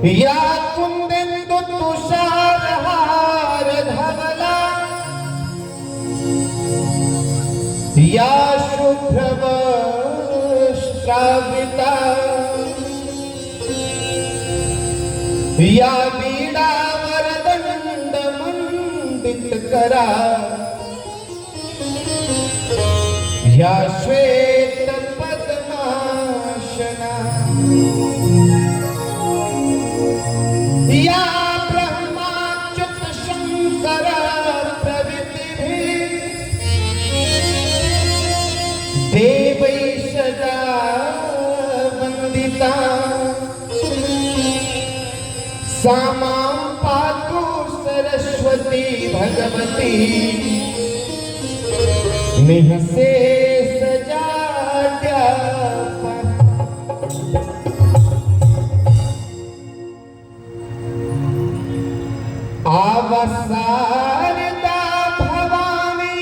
या कुंदेन्दु तुषारहार धवला या शुभ्रवस्त्रावृता या वीणा वरदंड मंडितकरा या श्वेत पद्मासना या ब्रह्माच्युत शंकर प्रभृतिभिः देवै सदा वंदिता सा मां पातु सरस्वती भगवती निःशेष जाड्यापना। आवासारदा भवानी।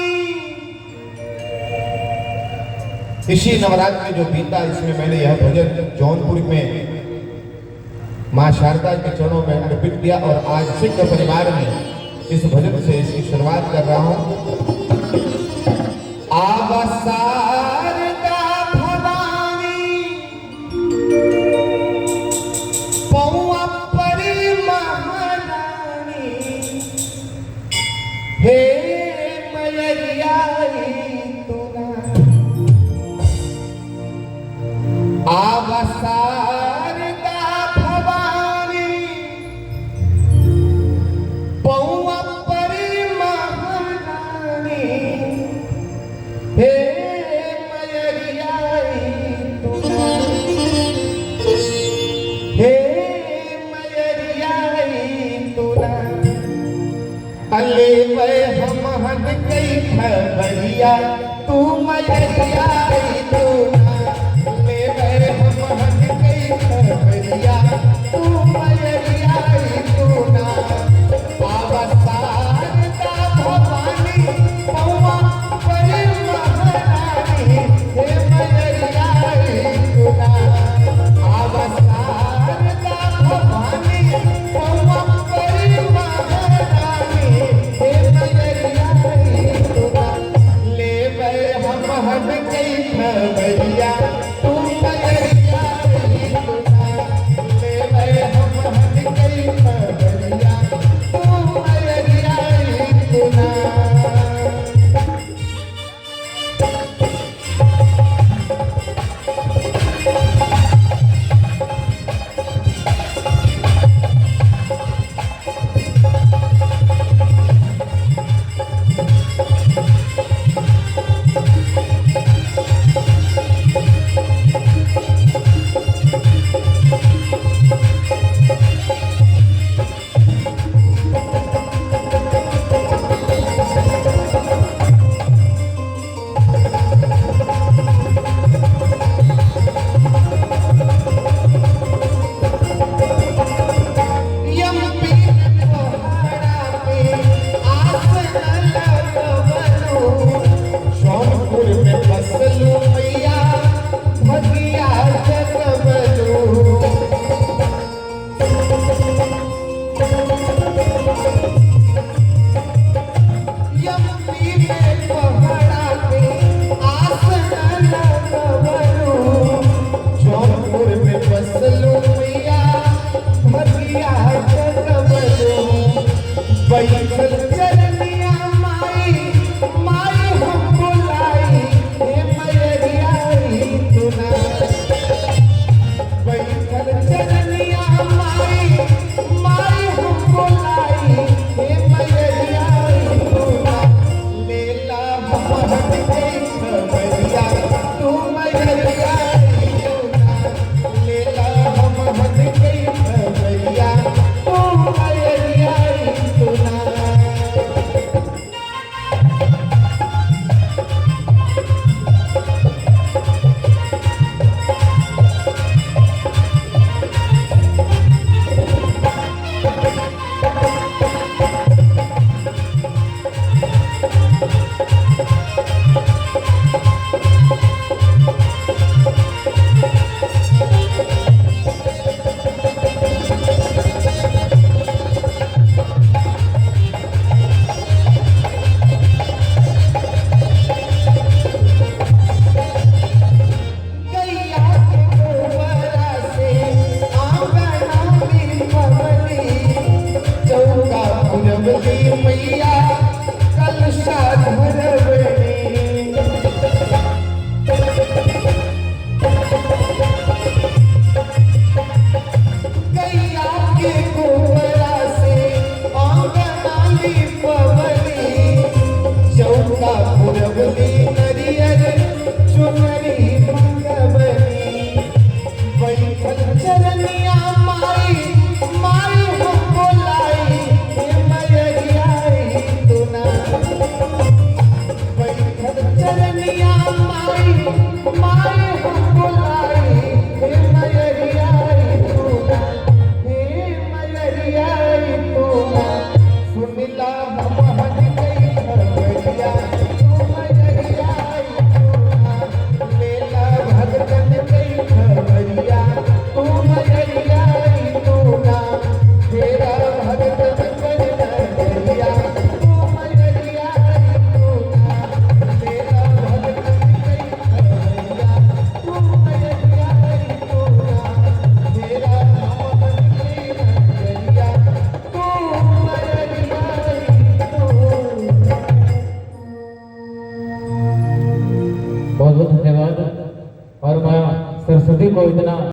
इसी नवरात्र जो बीता इसमें मैंने यह भजन जौनपुर में माँ शारदा के चरणों में अर्पित किया और आज सिख परिवार में इस भजन से इसकी शुरुआत कर रहा हूं। आवासारदा भवानी पौआ परी महारानी हे मयरियाई तुना। आवासारदा भवानी पौआ परी महारानी हे मयरियाई तुना। हे मयरियाई तुना। अले वे हम हद कई खबरिया तू मयरियाई तुना। ले वे हम हद कई खबरिया तू मयरियाई तुना। आवासारदा भवानी पौआ परी महारानी हे मयरियाई तुना। आवासारदा भवानी पौआ परी महारानी हे मयरियाई तुना। ले वे हम हद कई सभी को इतना